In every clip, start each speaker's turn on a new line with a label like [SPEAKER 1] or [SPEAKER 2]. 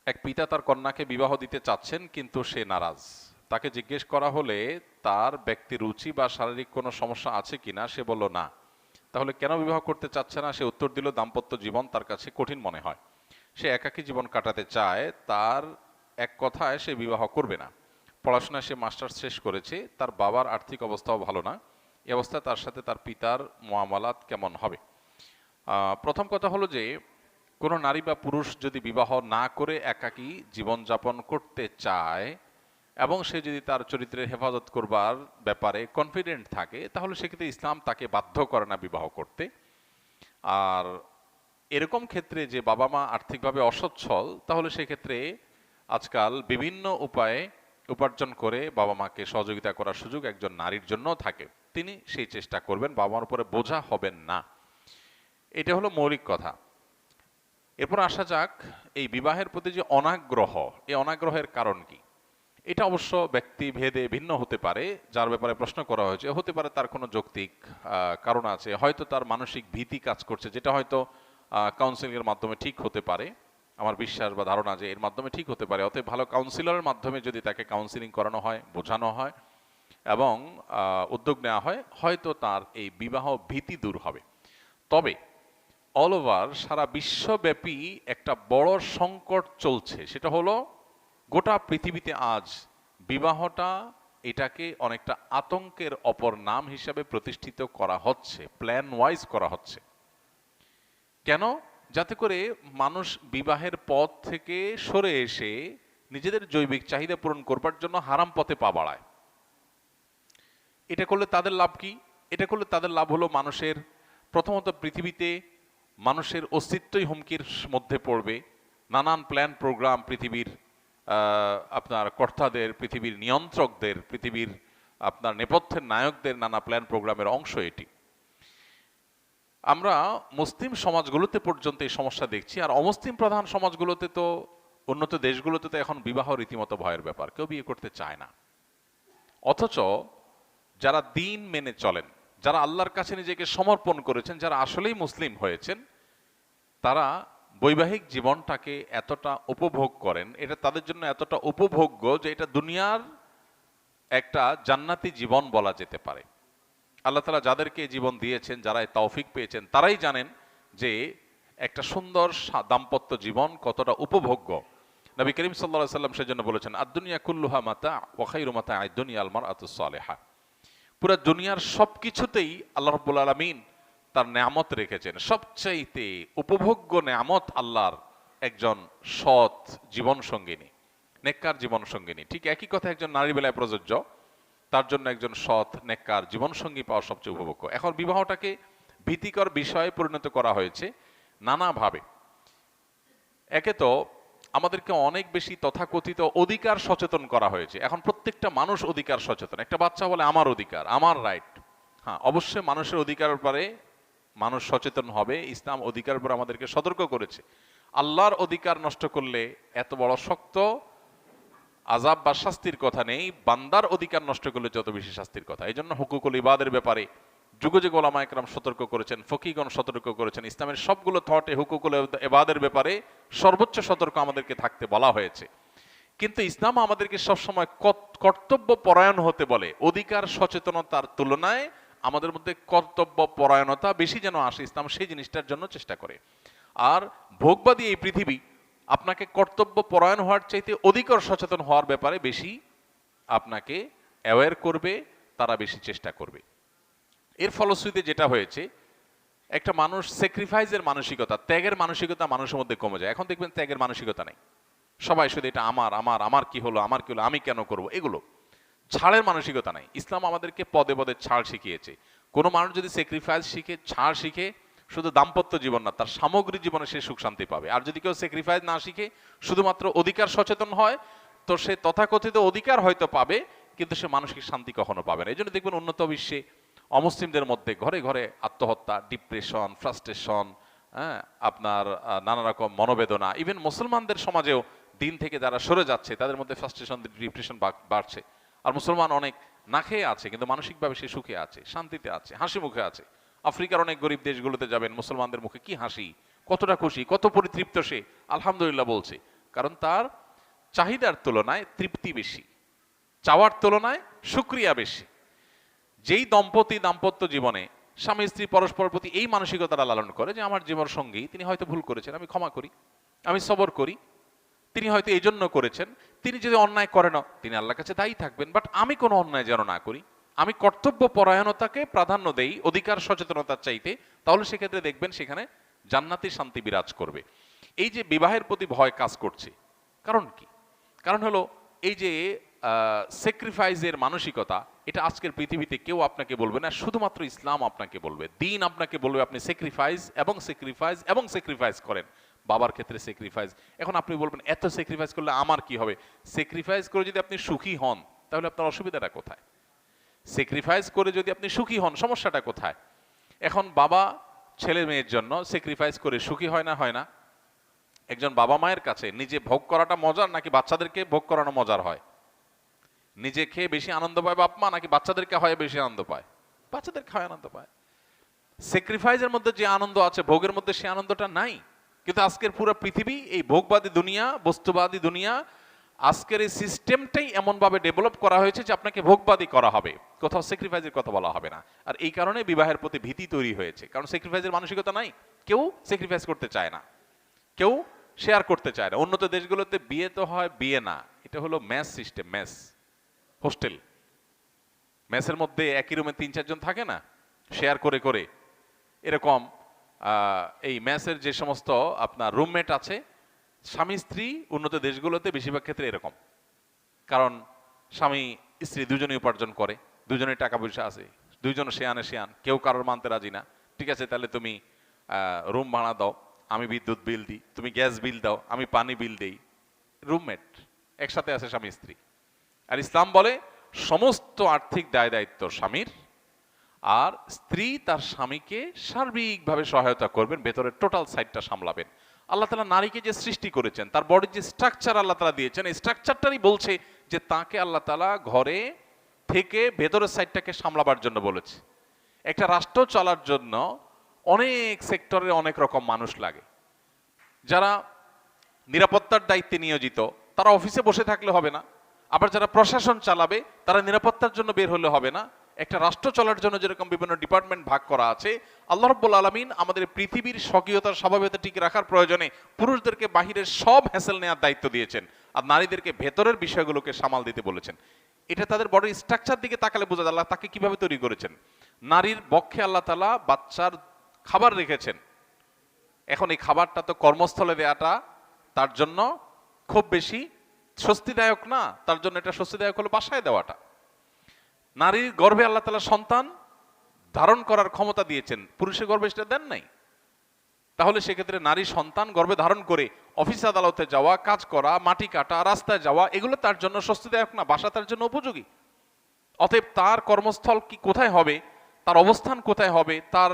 [SPEAKER 1] এক পিতা তার কন্যাকে বিবাহ দিতে চাচ্ছেন, কিন্তু সে নারাজ। তাকে জিজ্ঞেস করা হলে তার ব্যক্তি রুচি বা শারীরিক কোনো সমস্যা আছে কিনা, সে বলল না। তাহলে কেন বিবাহ করতে চাচ্ছে না? সে উত্তর দিল, দাম্পত্য জীবন তার কাছে কঠিন মনে হয়। সে একাকী জীবন কাটাতে চায়। তার এক কথায় সে বিবাহ করবে না। পড়াশোনায় সে মাস্টার্স শেষ করেছে। তার বাবার আর্থিক অবস্থাও ভালো না। এই অবস্থায় তার সাথে তার পিতার মুআমালাত কেমন হবে? প্রথম কথা হলো যে, কোনো নারী বা পুরুষ যদি বিবাহ না করে একাকী জীবনযাপন করতে চায় এবং সে যদি তার চরিত্রের হেফাজত করবার ব্যাপারে কনফিডেন্ট থাকে, তাহলে সেক্ষেত্রে ইসলাম তাকে বাধ্য করে না বিবাহ করতে। আর এরকম ক্ষেত্রে যে বাবা মা আর্থিকভাবে অসচ্ছল, তাহলে সেক্ষেত্রে আজকাল বিভিন্ন উপায়ে উপার্জন করে বাবা মাকে সহযোগিতা করার সুযোগ একজন নারীর জন্য থাকে। তিনি সেই চেষ্টা করবেন, বাবা মার উপরে বোঝা হবেন না। এটা হলো মৌলিক কথা। এরপর আসা যাক এই বিবাহের প্রতি যে অনাগ্রহ, এই অনাগ্রহের কারণ কি? এটা অবশ্য ব্যক্তি ভেদে ভিন্ন হতে পারে। যার ব্যাপারে প্রশ্ন করা হয়েছে, হতে পারে তার কোনো যৌক্তিক কারণ আছে, হয়তো তার মানসিক ভীতি কাজ করছে, যেটা হয়তো কাউন্সিলিং এর মাধ্যমে ঠিক হতে পারে। আমার বিশ্বাস বা ধারণা যে এর মাধ্যমে ঠিক হতে পারে। অতএব ভালো কাউন্সিলরের মাধ্যমে যদি তাকে কাউন্সিলিং করানো হয়, বোঝানো হয় এবং উদ্যোগ নেওয়া হয়, হয়তো তার এই বিবাহ ভীতি দূর হবে। তবে অল ওভার সারা বিশ্বব্যাপী একটা বড় সংকট চলছে। সেটা হলো, গোটা পৃথিবীতে আজ বিবাহটা, এটাকে অনেকটা আতঙ্কের অপর নাম হিসাবে প্রতিষ্ঠিত করা হচ্ছে, প্ল্যান ওয়াইজ করা হচ্ছে। কেন? যাতে করে মানুষ বিবাহের পথ থেকে সরে এসে নিজেদের জৈবিক চাহিদা পূরণ করবার জন্য হারাম পথে পা বাড়ায়। এটা করলে তাদের লাভ কি? এটা করলে তাদের লাভ হলো, মানুষের প্রথমত পৃথিবীতে মানুষের অস্তিত্বই হুমকির মধ্যে পড়বে। নানান প্ল্যান প্রোগ্রাম পৃথিবীর আপনার কর্তাদের, পৃথিবীর নিয়ন্ত্রকদের, পৃথিবীর আপনার নেপথ্যের নায়কদের নানা প্ল্যান প্রোগ্রামের অংশ এটি। আমরা মুসলিম সমাজগুলোতে পর্যন্ত এই সমস্যা দেখছি, আর অমুসলিম প্রধান সমাজগুলোতে তো, উন্নত দেশগুলোতে তো এখন বিবাহ রীতিমতো ভয়ের ব্যাপার, কেউ বিয়ে করতে চায় না। অথচ যারা দিন মেনে চলেন, যারা আল্লাহর কাছে নিজেকে সমর্পণ করেছেন, যারা আসলেই মুসলিম হয়েছেন, তারা বৈবাহিক জীবনটাকে এতটা উপভোগ করেন, এটা তাদের জন্য এতটা উপভোগ্য যে এটা দুনিয়ার একটা জান্নাতি জীবন বলা যেতে পারে। আল্লাহ তাআলা যাদেরকে জীবন দিয়েছেন, যারা এই তৌফিক পেয়েছেন, তারাই জানেন যে একটা সুন্দর দাম্পত্য জীবন কতটা উপভোগ্য। নবী করিম সাল্লাল্লাহু আলাইহি সাল্লাম সেজন্য বলেছেন, আদ-দুনিয়া কুল্লুহা মাতা ওয়া খায়রু মাতা আদ-দুনিয়া আল মারআতুস সালিহা। পুরো দুনিয়ার সবকিছুতেই আল্লাহ রাব্বুল আলামিন তার নেয়ামত রেখেছেন। সবচাইতে উপভোগ্য নেয়ামত আল্লাহর একজন সৎ জীবন সঙ্গিনী, নেককার জীবন সঙ্গিনী। ঠিক একই কথা একজন নারীর বেলায় প্রযোজ্য। তার জন্য একজন সৎ নেককার জীবনসঙ্গী পাওয়া সবচেয়ে উপভোগ্য। এখন বিবাহটাকে ভীতিকর বিষয়ে পরিণত করা হয়েছে নানাভাবে। একে তো আমাদেরকে অনেক বেশি তথাকথিত অধিকার সচেতন করা হয়েছে। এখন প্রত্যেকটা মানুষ অধিকার সচেতন। একটা বাচ্চা বলে আমার অধিকার, আমার রাইট। হ্যাঁ, অবশ্যই মানুষের অধিকারের ব্যাপারে মানুষ সচেতন হবে। ইসলাম অধিকারের উপর আমাদেরকে সতর্ক করেছে। আল্লাহর অধিকার নষ্ট করলে এত বড় শক্ত আযাব বা শাস্তির কথা নেই, বান্দার অধিকার নষ্ট করলে যত বেশি শাস্তির কথা। এই জন্য হুকুকুল ইবাদের ব্যাপারে যুগে যুগে ওলামা একরাম সতর্ক করেছেন, ফকিহগণ সতর্ক করেছেন। ইসলামের সবগুলো থটে হুকুকুল ইবাদের ব্যাপারে সর্বোচ্চ সতর্ক আমাদেরকে থাকতে বলা হয়েছে। কিন্তু ইসলাম আমাদেরকে সবসময় কর্তব্য পরায়ণ হতে বলে। অধিকার সচেতনতার তুলনায় আমাদের মধ্যে কর্তব্য পরায়ণতা বেশি যেন আসে, ইসলাম সেই জিনিসটার জন্য চেষ্টা করে। আর ভোগবাদী এই পৃথিবী আপনাকে কর্তব্য পরায়ণ হওয়ার চাইতে অধিকার সচেতন হওয়ার ব্যাপারে বেশি আপনাকে অ্যাওয়্যার করবে, তারা বেশি চেষ্টা করবে। এর ফলশ্রুতিতে যেটা হয়েছে, একটা মানুষ স্যাক্রিফাইসের মানসিকতা, ত্যাগের মানসিকতা মানুষের মধ্যে কমে যায়। এখন দেখবেন ত্যাগের মানসিকতা নেই। সবাই শুধু এটা আমার আমার আমার কি হলো, আমার কি হলো, আমি কেন করব, এগুলো। ছাড়ের মানসিকতা নাই। ইসলাম আমাদেরকে পদে পদে ছাড় শিখিয়েছে। কোনো মানুষ যদি স্যাক্রিফাইস শিখে, ছাড় শিখে, শুধু দাম্পত্য জীবন না, তার সামগ্রিক জীবনে সে সুখ শান্তি পাবে। আর যদি কেউ স্যাক্রিফাইস না শিখে, শুধুমাত্র অধিকার সচেতন হয়, তো সে তথাকথিত অধিকার হয়তো পাবে, কিন্তু সে মানসিক শান্তি কখনো পাবে না। এই জন্য দেখবেন উন্নত বিশ্বে অমুসলিমদের মধ্যে ঘরে ঘরে আত্মহত্যা, ডিপ্রেশন, ফ্রাস্ট্রেশন, হ্যাঁ, আপনার নানা রকম মনোবেদনা। ইভেন মুসলমানদের সমাজেও দিন থেকে যারা সরে যাচ্ছে, তাদের মধ্যে ফ্রাস্ট্রেশন, ডিপ্রেশন বাড়ছে। আর মুসলমান অনেক না খেয়ে আছে, কিন্তু মানসিকভাবে সে সুখে আছে, শান্তিতে আছে, হাসি মুখে আছে। আফ্রিকার অনেক গরিব দেশগুলোতে যাবেন, মুসলমানদের মুখে কি হাসি, কতটা খুশি, কত পরিতৃপ্ত সে, আলহামদুলিল্লাহ বলছে। কারণ তার চাহিদার তুলনায় তৃপ্তি বেশি, চাওয়ার তুলনায় শুকরিয়া বেশি। যেই দম্পতি দাম্পত্য জীবনে স্বামী স্ত্রী পরস্পর প্রতি এই মানসিকতাটা লালন করে যে আমার জীবন সঙ্গী তিনি হয়তো ভুল করেছেন, আমি ক্ষমা করি, আমি সবর করি, তিনি হয়তো এই জন্য করেছেন, তিনি যদি অন্যায় করেন তিনি আল্লাহর কাছে দায়ী থাকবেন, বাট আমি কোনো অন্যায় যেন না করি, আমি কর্তব্য পরায়ণতাকে প্রাধান্য দেই অধিকার সচেতনতার চাইতে, তাহলে সেক্ষেত্রে দেখবেন সেখানে জান্নাতি শান্তি বিরাজ করবে। এই যে বিবাহের প্রতি ভয় কাজ করছে, কারণ কি? কারণ হলো এই যে স্যাক্রিফাইসের মানসিকতা, এটা আজকের পৃথিবীতে কেউ আপনাকে বলবে না, শুধুমাত্র ইসলাম আপনাকে বলবে, দ্বীন আপনাকে বলবে আপনি স্যাক্রিফাইস এবং স্যাক্রিফাইস এবং স্যাক্রিফাইস করেন। বাবার ক্ষেত্রে স্যাক্রিফাইস, এখন আপনি বলবেন এত স্যাক্রিফাইস করলে আমার কি হবে? স্যাক্রিফাইস করে যদি আপনি সুখী হন তাহলে আপনার অসুবিধাটা কোথায়? স্যাক্রিফাইস করে যদি আপনি সুখী হন সমস্যাটা কোথায়? এখন বাবা ছেলে মেয়ের জন্য স্যাক্রিফাইস করে সুখী হয় না, হয় না? একজন বাবা মায়ের কাছে নিজে ভোগ করাটা মজার নাকি বাচ্চাদেরকে ভোগ করানো মজার হয়? নিজে খেয়ে বেশি আনন্দ পায় বাপ মা নাকি বাচ্চাদেরকে হয় বেশি আনন্দ পায়? বাচ্চাদের খাওয়ায় আনন্দ পায়। স্যাক্রিফাইসের মধ্যে যে আনন্দ আছে ভোগের মধ্যে সে আনন্দটা নাই। কিন্তু আজকের পুরো পৃথিবী এই ভোগবাদী দুনিয়া, বস্তুবাদী দুনিয়া, আজকের এই সিস্টেমটাই এমন ভাবে ডেভেলপ করা হয়েছে যে আপনাকে ভোগবাদী করা হবে, কোথাও স্যাক্রিফাইসের কথা বলা হবে না। আর এই কারণে বিবাহের প্রতি ভীতি তৈরি হয়েছে, কারণ স্যাক্রিফাইসের মানসিকতা নাই, কেউ স্যাক্রিফাইস করতে চায় না, কেউ শেয়ার করতে চায় না। উন্নত দেশগুলোতে বিয়ে তো হয় বিয়ে না, এটা হলো মেস সিস্টেম, মেস হোস্টেল। মেসের মধ্যে একই রুমে ৩-৪ জন থাকে না, শেয়ার করে করে, এরকম এই মেসের যে সমস্ত আপনার রুমমেট আছে স্বামী স্ত্রী উন্নত দেশগুলোতে বেশিরভাগ ক্ষেত্রে এরকম। কারণ স্বামী স্ত্রী দুজনেই উপার্জন করে, দুজনেই টাকা পয়সা আছে, দুইজন শেয়ানে শেয়ান, কেউ কারোর মানতে রাজি না। ঠিক আছে, তাহলে তুমি রুম ভাড়া দাও, আমি বিদ্যুৎ বিল দিই, তুমি গ্যাস বিল দাও, আমি পানি বিল দেই। রুমমেট একসাথে আছে স্বামী স্ত্রী। আর ইসলাম বলে সমস্ত আর্থিক দায় দায়িত্ব স্বামীর, আর স্ত্রী তার স্বামীকে সার্বিকভাবে সহায়তা করবেন, ভেতরের টোটাল সাইডটা সামলাবেন। আল্লাহ তাআলা নারীকে যে সৃষ্টি করেছেন, তার বডির যে স্ট্রাকচার আল্লাহ তাআলা দিয়েছেন, এই স্ট্রাকচারটারই বলছে যে তাকে আল্লাহ তাআলা ঘরে থেকে ভেতরের সাইডটাকে সামলাবার জন্য বলেছে। একটা রাষ্ট্র চলার জন্য অনেক সেক্টরে অনেক রকম মানুষ লাগে। যারা নিরাপত্তার দায়িত্বে নিয়োজিত তারা অফিসে বসে থাকলে হবে না, আবার যারা প্রশাসন চালাবে তারা নিরাপত্তার জন্য বের হলে হবে না। একটা রাষ্ট্র চলার জন্য যেরকম বিভিন্ন ডিপার্টমেন্ট ভাগ করা আছে, আল্লাহ রাব্বুল আলামিন আমাদের পৃথিবীর স্বকীয়তার স্বাভাবিকতা ঠিক রাখার প্রয়োজনে পুরুষদেরকে বাহিরের সব হ্যাসেল নেওয়ার দায়িত্ব দিয়েছেন, আর নারীদেরকে ভেতরের বিষয়গুলোকে সামাল দিতে বলেছেন। এটা তাদের বডির স্ট্রাকচার দিকে তাকালে বোঝা যায় আল্লাহ তাকে কিভাবে তৈরি করেছেন। নারীর বক্ষে আল্লাহ তাআলা বাচ্চার খাবার রেখেছেন। এখন এই খাবারটা তো কর্মস্থলে দেয়াটা তার জন্য খুব বেশি স্বস্তিদায়ক না, তার জন্য এটা স্বস্তিদায়ক হলো বাসায় দেওয়াটা। নারীর গর্ভে আল্লাহ তাআলা সন্তান ধারণ করার ক্ষমতা দিয়েছেন, পুরুষের গর্ভে সেটা দেন নাই। তাহলে সেক্ষেত্রে নারী সন্তান গর্ভে ধারণ করে অফিস আদালতে যাওয়া, কাজ করা, মাটি কাটা, রাস্তায় যাওয়া, এগুলো তার জন্য স্বস্তিদায়ক না, বাসা তার জন্য উপযোগী। অতএব তার কর্মস্থল কি কোথায় হবে, তার অবস্থান কোথায় হবে, তার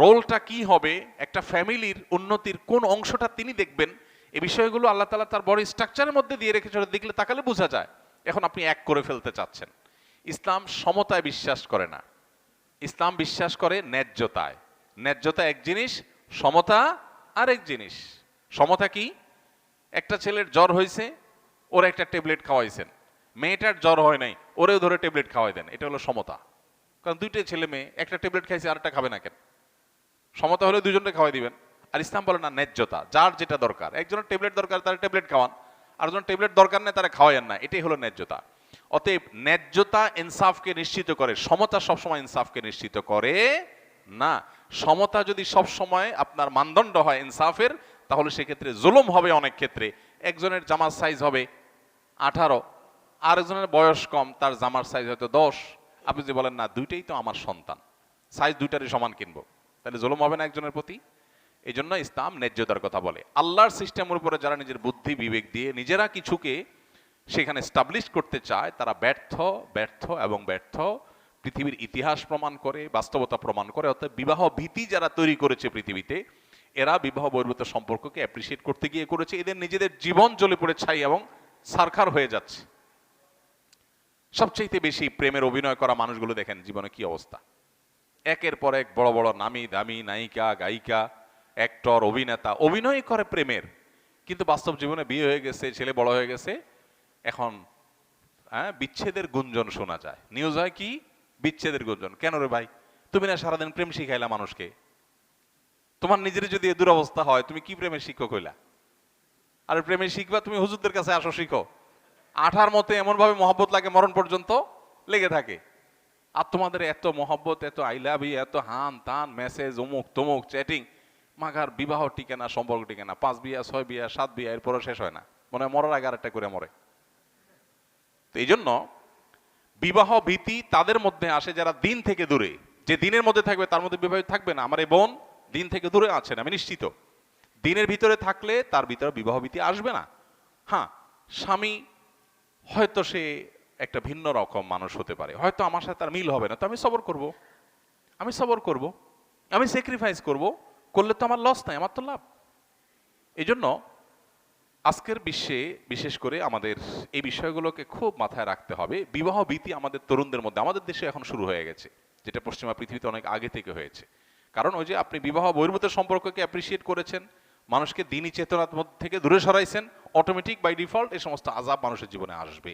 [SPEAKER 1] রোলটা কি হবে, একটা ফ্যামিলির উন্নতির কোন অংশটা তিনি দেখবেন, এই বিষয়গুলো আল্লাহ তাআলা তার বডি স্ট্রাকচারের মধ্যে দিয়ে রেখেছে, দেখলে তাকালে বোঝা যায়। এখন আপনি এক করে ফেলতে চাচ্ছেন। ইসলাম সমতায় বিশ্বাস করে না, ইসলাম বিশ্বাস করে ন্যায্যতায়। ন্যায্যতা এক জিনিস, সমতা আরেক জিনিস। সমতা কি? একটা ছেলের জ্বর হয়েছে, ওর একটা ট্যাবলেট খাওয়াইছেন, মেয়েটার জ্বর হয় নাই, ওরেও ধরে ট্যাবলেট খাওয়াই দেন, এটা হলো সমতা। কারণ দুইটাই ছেলে মেয়ে, একটা ট্যাবলেট খাইছে আরেকটা খাবে না কেন? সমতা হলে দুজনকে খাওয়াই দিবেন। আর ইসলাম বলে না ন্যায্যতা, যার যেটা দরকার, একজনের ট্যাবলেট দরকার তার ট্যাবলেট খাওয়ান, আরেকজনের ট্যাবলেট দরকার নেই তারা খাওয়াইয়েন না, এটাই হলো ন্যায্যতা। অতএব ন্যায্যতা ইনসাফকে নিশ্চিত করে, সমতা সবসময় ইনসাফকে নিশ্চিত করে না। সমতা যদি সব সময় আপনার মানদণ্ড হয় ইনসাফের, তাহলে সেক্ষেত্রে জুলুম হবে অনেক ক্ষেত্রে। একজনের জামার সাইজ হবে 18, আরেকজনের বয়স কম, তার জামার সাইজ হয়তো 10। আপনি যদি বলেন না দুইটাই তো আমার সন্তান, সাইজ দুইটারই সমান কিনবো, তাহলে জুলুম হবে না একজনের প্রতি? এই জন্য ইসলাম ন্যায্যতার কথা বলে। আল্লাহর সিস্টেমের উপরে যারা নিজের বুদ্ধি বিবেক দিয়ে নিজেরা কিছুকে সেখানে স্টাবলিশ করতে চায়, তারা ব্যর্থ, ব্যর্থ এবং ব্যর্থ। পৃথিবীর ইতিহাস প্রমাণ করে, বাস্তবতা প্রমাণ করে। অর্থাৎ বিবাহ ভীতি যারা তৈরি করেছে পৃথিবীতে, এরা বিবাহ বহির্ভূত সম্পর্ককে অ্যাপ্রিসিয়েট করতে গিয়ে করেছে, এদের নিজেদের জীবন জ্বলে পড়ে ছাই এবং সারখার হয়ে যাচ্ছে। সবচেয়ে বেশি প্রেমের অভিনয় করা মানুষগুলো দেখেন জীবনে কি অবস্থা। একের পর এক বড় বড় নামি দামি নায়িকা, গায়িকা, অ্যাক্টর, অভিনেতা অভিনয় করে প্রেমের, কিন্তু বাস্তব জীবনে বিয়ে হয়ে গেছে, ছেলে বড় হয়ে গেছে, এখন বিচ্ছেদের গুঞ্জন শোনা যায়। নিউজ হয় কি? বিচ্ছেদের গুঞ্জন। কেন রে ভাই, তুমি না সারাদিন প্রেম শিখাইলা মানুষকে? তোমার নিজের যদি এ দুরবস্থা হয়, তুমি কি প্রেমের শিক্ষক হইলা? আর প্রেমে শিখবা তুমি হুজুরদের কাছে আসো, শিখো। আঠার মতে এমন ভাবে মহব্বত লাগে, মরণ পর্যন্ত লেগে থাকে। আর তোমাদের এত মহব্বত, এত আই লাভ ইউ, এত হান তান মেসেজ, অমুক তমুক চ্যাটিং, মাগার বিবাহ টিকে না, সম্পর্ক টিকে না। 5 বিয়া 6 বিয়া 7 বিয়া, এরপরও শেষ হয় না, মনে হয় মরার আগে আরেকটা করে মরে। তো এই জন্য বিবাহ ভীতি তাদের মধ্যে আসে যারা দিন থেকে দূরে। যে দিনের মধ্যে থাকবে তার মধ্যে বিবাহ থাকবে না। আমার এই বোন দিন থেকে দূরে আছেন, আমি নিশ্চিত। দিনের ভিতরে থাকলে তার ভিতরে বিবাহ ভীতি আসবে না। হ্যাঁ, স্বামী হয়তো সে একটা ভিন্ন রকম মানুষ হতে পারে, হয়তো আমার সাথে তার মিল হবে না, তো আমি সবর করব, আমি সবর করব, আমি স্যাক্রিফাইস করব। করলে তো আমার লস নাই, আমার তো লাভ। এই জন্য আজকের বিশ্বে বিশেষ করে আমাদের এই বিষয়গুলোকে খুব মাথায় রাখতে হবে। বিবাহ ভীতি আমাদের তরুণদের মধ্যে, আমাদের দেশে এখন শুরু হয়ে গেছে, যেটা পশ্চিমা পৃথিবীতে অনেক আগে থেকে হয়েছে। কারণ ওই যে আপনি বিবাহ বহির্ভূত সম্পর্ককে অ্যাপ্রিসিয়েট করেছেন, মানুষকে দিনই চেতনার মধ্যে থেকে দূরে সরাইছেন, অটোমেটিক বাই ডিফল্ট এই সমস্ত আযাব মানুষের জীবনে আসবে।